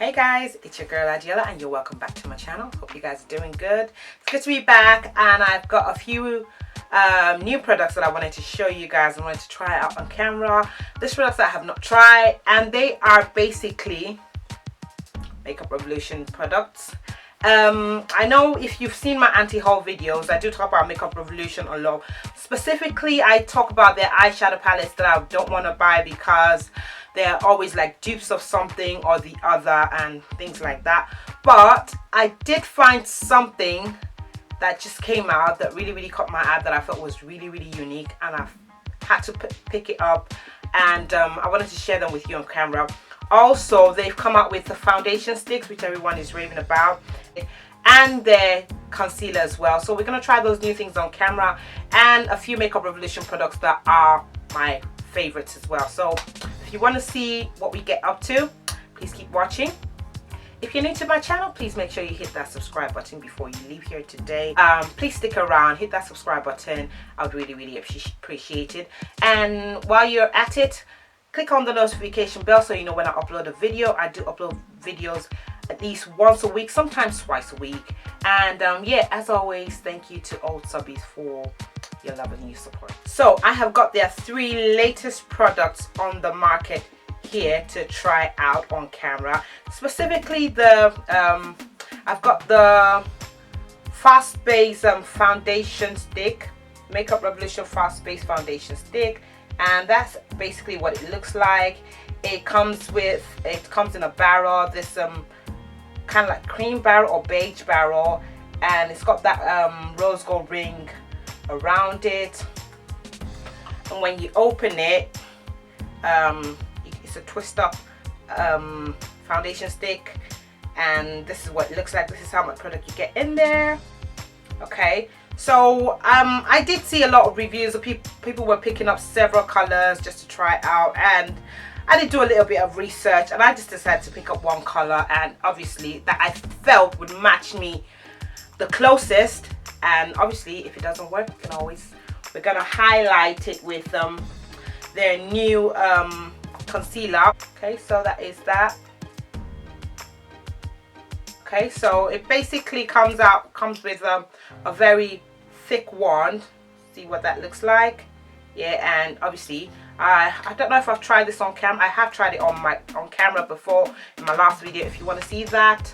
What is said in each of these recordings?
Hey guys, it's your girl Adela and you're welcome back to my channel. Hope you guys are doing good. It's good to be back, and I've got a few new products that I wanted to show you guys and wanted to try out on camera. These products that I have not tried, and they are basically Makeup Revolution products. I know if you've seen my anti-haul videos, I do talk about Makeup Revolution a lot. Specifically, I talk about their eyeshadow palettes that I don't want to buy because they're always like dupes of something or the other and things like that. But I did find something that just came out that really caught my eye, that I thought was really unique, and I had to pick it up, and I wanted to share them with you on camera. Also, they've come out with the foundation sticks, which everyone is raving about, and their concealer as well. So we're going to try those new things on camera, and a few Makeup Revolution products that are my favorites as well. So if you want to see what we get up to, please keep watching. If you're new to my channel, please make sure you hit that subscribe button before you leave here today. Please stick around, hit that subscribe button. I would really appreciate it. And while you're at it, click on the notification bell so you know when I upload a video. I do upload videos at least once a week, sometimes twice a week. And yeah, as always, thank you to old subbies for your love and your support. So I have got their 3 latest products on the market here to try out on camera. Specifically, the I've got the Fast Base foundation stick, Makeup Revolution Fast Base foundation stick, and that's basically what it looks like. It comes in a barrel, this kind of like cream barrel or beige barrel, and it's got that rose gold ring around it. And when you open it, it's a twist up foundation stick, and this is what it looks like. This is how much product you get in there. Okay, so I did see a lot of reviews of people were picking up several colors just to try it out, and I did do a little bit of research, and I just decided to pick up one color, and obviously that I felt would match me the closest. And obviously if it doesn't work, we're gonna highlight it with their new concealer. Okay, so that is that. Okay, so it basically comes with a very thick wand. See what that looks like. Yeah, and obviously I don't know if I've tried this on camera. I have tried it on camera before in my last video. If you want to see that,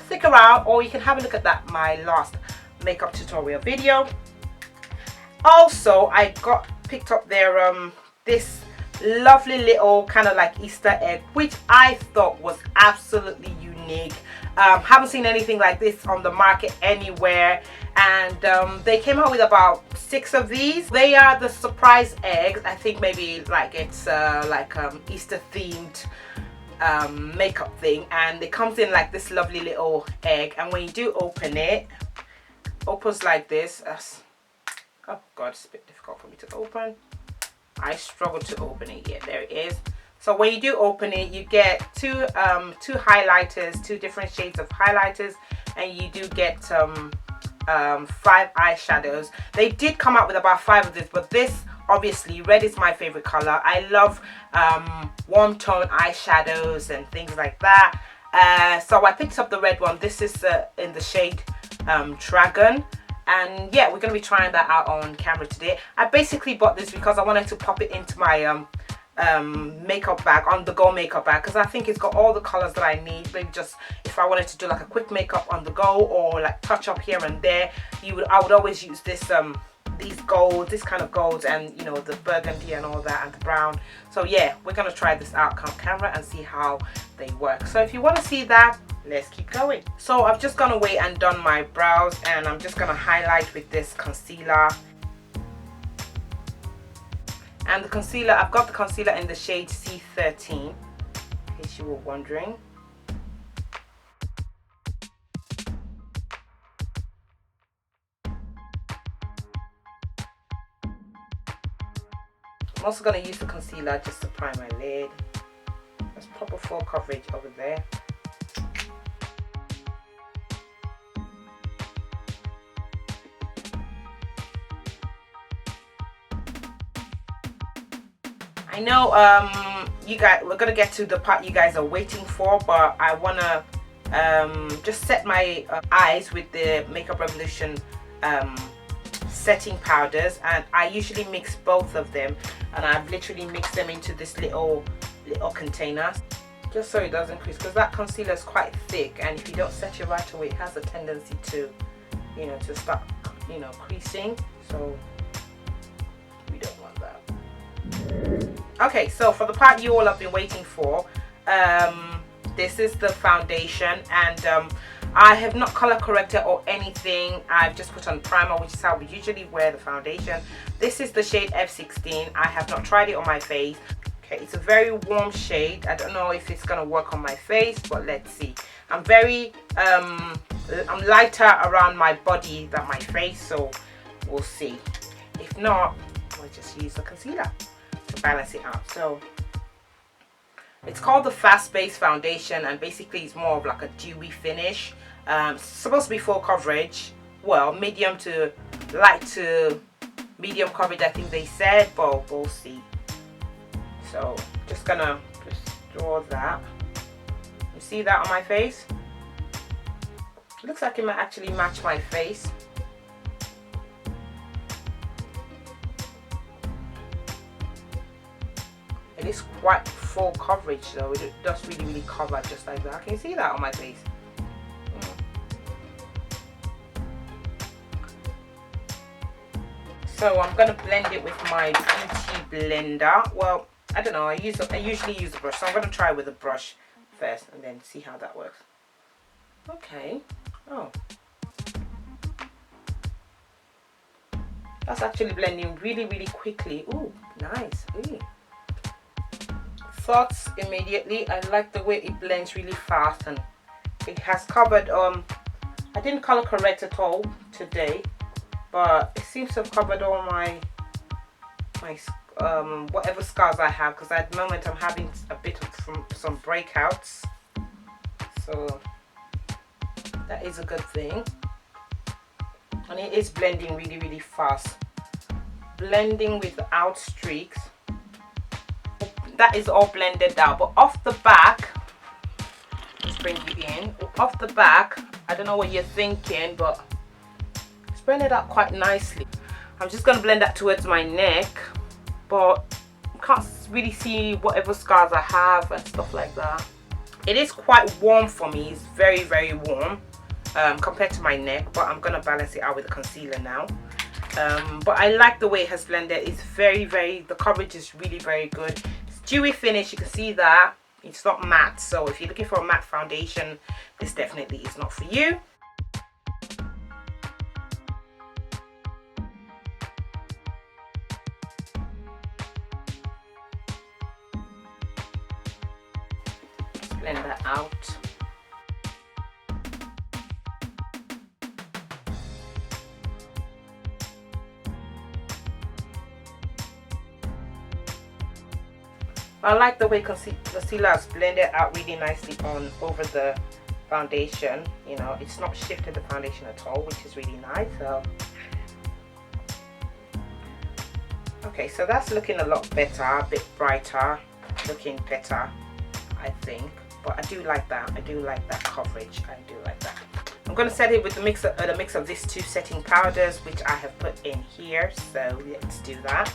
stick around, or you can have a look at that my last makeup tutorial video. Also, I picked up their this lovely little kind of like Easter egg, which I thought was absolutely unique. Haven't seen anything like this on the market anywhere, and they came out with about 6 of these. They are the surprise eggs. I think maybe like it's Easter themed makeup thing, and it comes in like this lovely little egg, and when you do open it, opens like this. Oh god, it's a bit difficult for me to open. I struggle to open it. Yeah, there it is. So when you do open it, you get two highlighters, 2 different shades of highlighters, and you do get 5 eyeshadows. They did come out with about 5 of this, but this, obviously red is my favorite color. I love warm tone eyeshadows and things like that. So I picked up the red one. This is in the shade Dragon. And yeah, we're going to be trying that out on camera today. I basically bought this because I wanted to pop it into my makeup bag, on the go makeup bag, because I think it's got all the colors that I need. Maybe just if I wanted to do like a quick makeup on the go, or like touch up here and there, I would always use this these golds, this kind of golds, and you know, the burgundy and all that, and the brown. So yeah, we're going to try this out on camera and see how they work. So if you want to see that, let's keep going. So I've just gone away and done my brows, and I'm just going to highlight with this concealer. And the concealer, I've got the concealer in the shade C13, in case you were wondering. I'm also going to use the concealer just to prime my lid. That's proper full coverage over there. I know we're gonna get to the part you guys are waiting for, but I wanna just set my eyes with the Makeup Revolution setting powders, and I usually mix both of them, and I've literally mixed them into this little container just so it doesn't crease, because that concealer is quite thick, and if you don't set it right away, it has a tendency to, you know, to start, you know, creasing, so we don't want that. Okay, so for the part you all have been waiting for, this is the foundation, and I have not color corrected or anything. I've just put on primer, which is how we usually wear the foundation. This is the shade F16. I have not tried it on my face. Okay, it's a very warm shade. I don't know if it's gonna work on my face, but let's see. I'm very I'm lighter around my body than my face, so we'll see. If not, we'll just use the concealer to balance it out. So it's called the Fast Base Foundation, and basically it's more of like a dewy finish. It's supposed to be full coverage, well, medium to light to medium coverage, I think they said, but we'll see. So just gonna just draw that. You see that on my face? It looks like it might actually match my face. It is quite full coverage though. It does really cover just like that. Can you see that on my face? So I'm gonna blend it with my beauty blender. Well, I don't know. I usually use a brush, so I'm gonna try with a brush first and then see how that works. Okay. Oh, that's actually blending really quickly. Ooh, nice. Ooh. Thoughts immediately. I like the way it blends really fast, and it has covered. I didn't color correct at all today, but it seems to have covered all my whatever scars I have, because at the moment I'm having a bit of some breakouts, so that is a good thing. And it is blending really fast, blending without streaks. That is all blended out, but off the back, let's bring you in. Off the back, I don't know what you're thinking, but it's blended out quite nicely. I'm just going to blend that towards my neck, but I can't really see whatever scars I have and stuff like that. It is quite warm for me. It's very warm compared to my neck, but I'm going to balance it out with the concealer now. But I like the way it has blended. It's the coverage is really very good. It's dewy finish, you can see that. It's not matte, so if you're looking for a matte foundation, this definitely is not for you. Blend that out. I like the way concealer is blended out really nicely over the foundation. You know, it's not shifted the foundation at all, which is really nice. So okay, so that's looking a lot better, a bit brighter, looking better, I think. But I do like that. I do like that coverage. I do like that. I'm going to set it with the mix of these two setting powders, which I have put in here. So let's do that.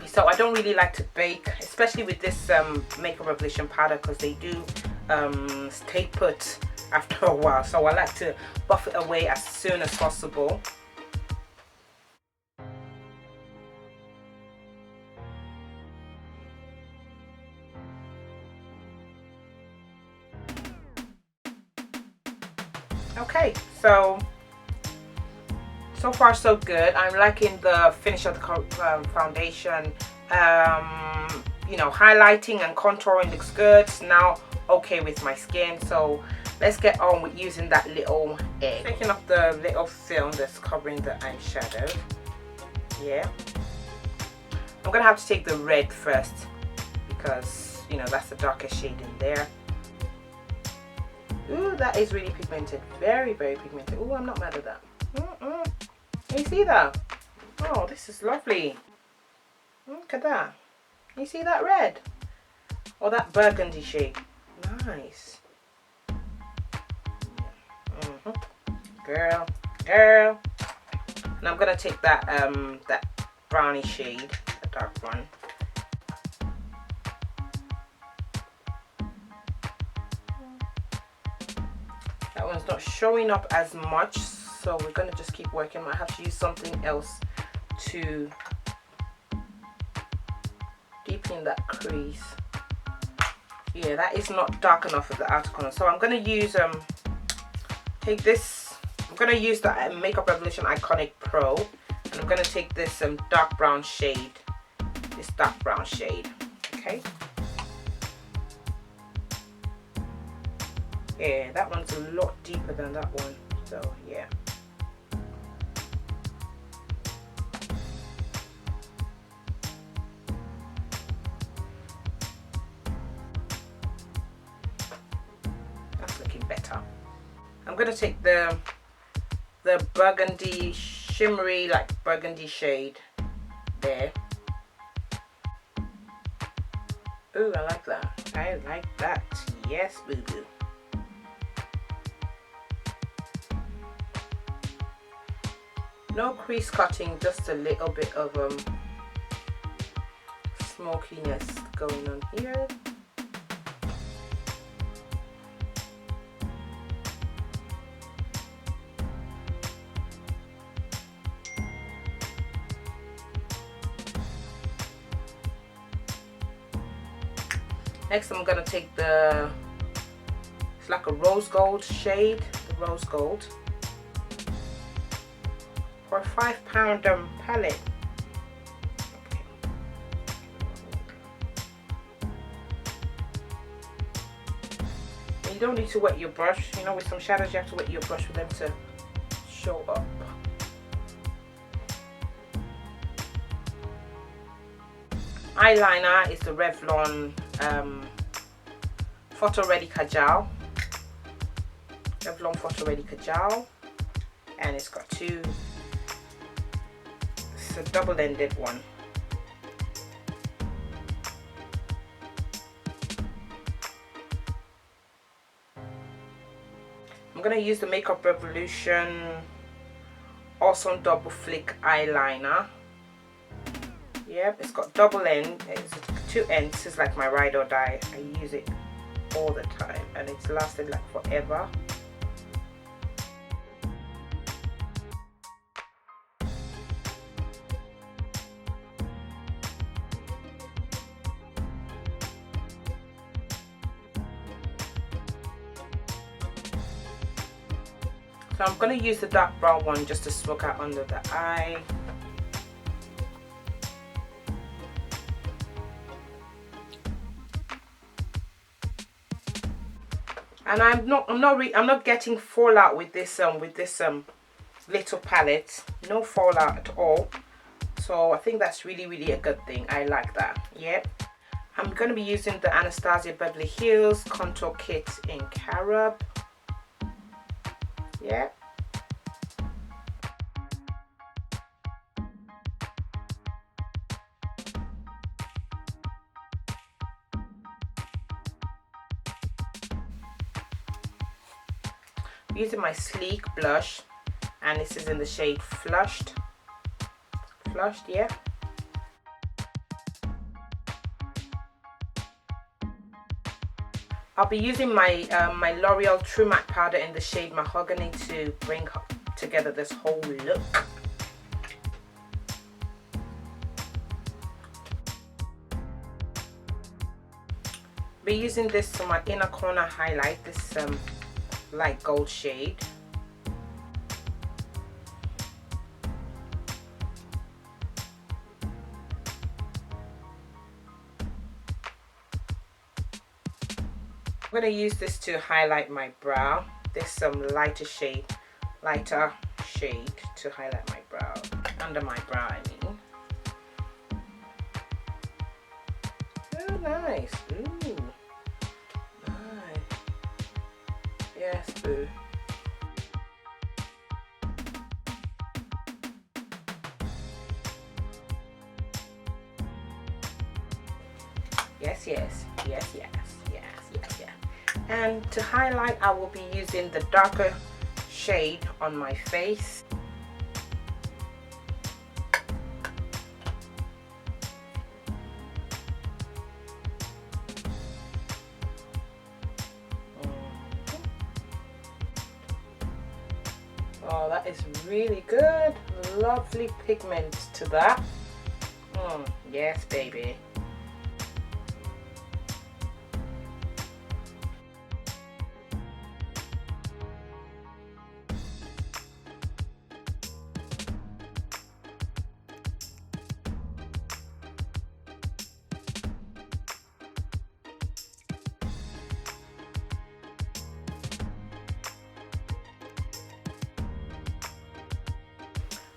So I don't really like to bake, especially with this Makeup Revolution powder, because they do stay put after a while. So I like to buff it away as soon as possible. Okay, so far so good. I'm liking the finish of the foundation. You know, highlighting and contouring looks good. It's now okay with my skin, so let's get on with using that little egg. Taking off the little film that's covering the eyeshadow. Yeah, I'm gonna have to take the red first, because you know, that's the darkest shade in there. Ooh, that is really pigmented. Very, very pigmented. Ooh, I'm not mad at that. Can you see that? Oh, this is lovely. Look at that. Can you see that red? Or that burgundy shade? Nice. Girl, girl. And I'm gonna take that that brownie shade, the dark one. That one's not showing up as much, so we're gonna just keep working. Might have to use something else to deepen that crease. Yeah, that is not dark enough at the outer corner, so I'm gonna use take this. I'm gonna use the Makeup Revolution Iconic Pro, and I'm gonna take this dark brown shade. This dark brown shade. Okay. Yeah, that one's a lot deeper than that one. So yeah. That's looking better. I'm gonna take the burgundy, shimmery, like burgundy shade there. Ooh, I like that. I like that. Yes, boo boo. No crease cutting, just a little bit of smokiness going on here. Next, I'm gonna take it's like a rose gold shade, the rose gold, for a £5 palette. Okay. You don't need to wet your brush. You know, with some shadows, you have to wet your brush for them to show up. Eyeliner is the Revlon Photo Ready Kajal. Revlon Photo Ready Kajal, and it's got it's a double-ended one. I'm gonna use the Makeup Revolution Awesome Double Flick Eyeliner. Yep, it's got double end. It's 2 ends. This is like my ride or die. I use it all the time, and it's lasted like forever. So I'm going to use the dark brown one just to smoke out under the eye. And I'm not getting fallout with this little palette. No fallout at all. So I think that's really a good thing. I like that. Yep. I'm going to be using the Anastasia Beverly Hills Contour Kit in Carob. Yep. Using my Sleek blush, and this is in the shade Flushed. Yeah. I'll be using my my L'Oreal True Matte powder in the shade Mahogany to bring together this whole look. I'll be using this for my inner corner highlight, this light gold shade. I'm going to use this to highlight my brow. This lighter shade to highlight my brow, under my brow I mean. Oh, nice. Ooh. Nice. Yes, boo. Yes, yes, yes, yes, yes, yes, yes. And to highlight, I will be using the darker shade on my face. Oh, that is really good. Lovely pigment to that. Yes, baby.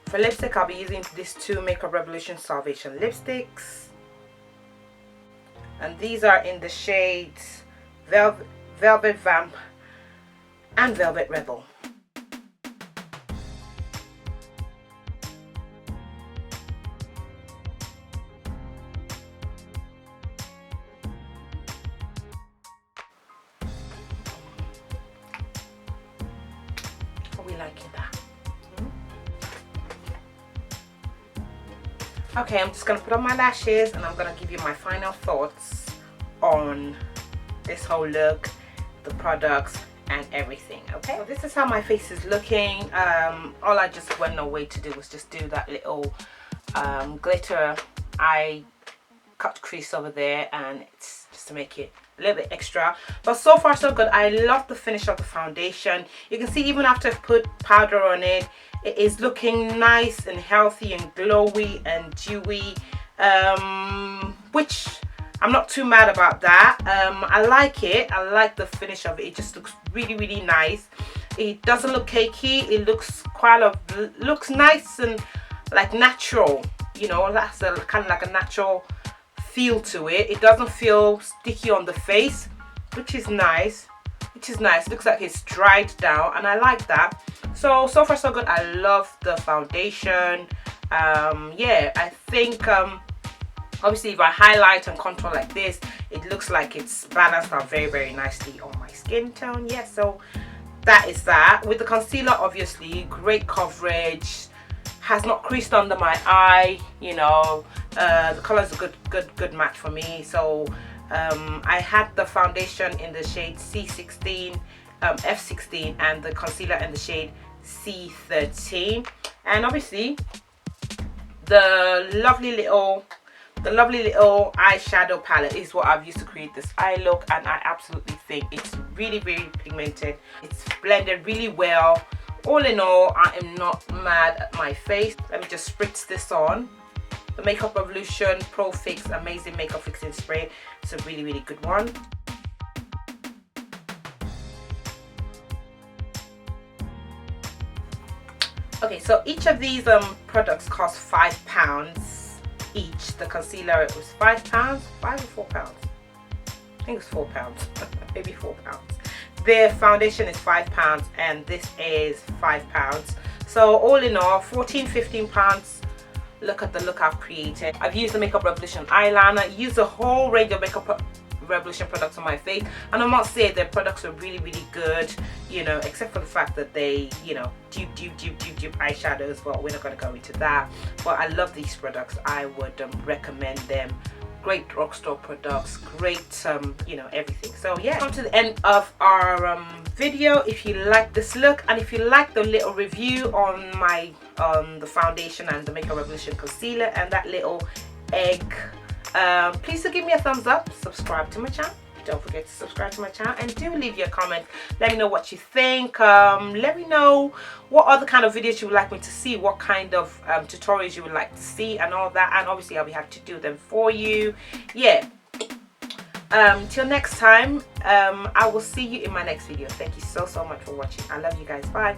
For lipstick, I'll be using these two Makeup Revolution Salvation lipsticks. And these are in the shades Velvet Vamp and Velvet Rebel. Are we liking that? Okay, I'm just going to put on my lashes and I'm going to give you my final thoughts on this whole look, the products and everything. Okay, so this is how my face is looking. All I just went away to do was just do that little glitter eye cut crease over there, and it's just to make it a little bit extra. But so far so good. I love the finish of the foundation. You can see even after I've put powder on it, it is looking nice and healthy and glowy and dewy, which I'm not too mad about that. I like it. I like the finish of it. It just looks really, really nice. It doesn't look cakey. It looks looks nice and like natural. You know, that's a kind of like a natural feel to it. It doesn't feel sticky on the face, which is nice. It looks like it's dried down, and I like that. So far so good. I love the foundation. Yeah, I think obviously if I highlight and contour like this, it looks like it's balanced out very, very nicely on my skin tone. Yeah, so that is that. With the concealer, obviously great coverage, has not creased under my eye. You know, the color is a good match for me. So I had the foundation in the shade C16, F16, and the concealer in the shade C13. And obviously the lovely little eyeshadow palette is what I've used to create this eye look, and I absolutely think it's really, really pigmented. It's blended really well. All in all, I am not mad at my face. Let me just spritz this on. The Makeup Revolution Pro Fix Amazing Makeup Fixing Spray. It's a really, really good one. Okay, so each of these products cost £5 each. The concealer, it was £5, £5 or £4? I think it was £4, maybe £4. The foundation is £5 and this is £5. So all in all, £14–15. Look at the look I've created. I've used the Makeup Revolution eyeliner, used a whole range of Makeup Revolution products on my face, and I must say their products are really, really good, you know, except for the fact that they, you know, dupe eyeshadows, but we're not going to go into that. But I love these products. I would recommend them. Great drugstore products, great you know, everything. So yeah, come to the end of our video. If you like this look, and if you like the little review on my the foundation and the Makeup Revolution concealer and that little egg, please do give me a thumbs up, subscribe to my channel. Don't forget to subscribe to my channel, and do leave your comment. Let me know what you think. Let me know what other kind of videos you would like me to see, what kind of tutorials you would like to see, and all that. And obviously I'll be happy to do them for you. Yeah, till next time, I will see you in my next video. Thank you so much for watching. I love you guys. Bye.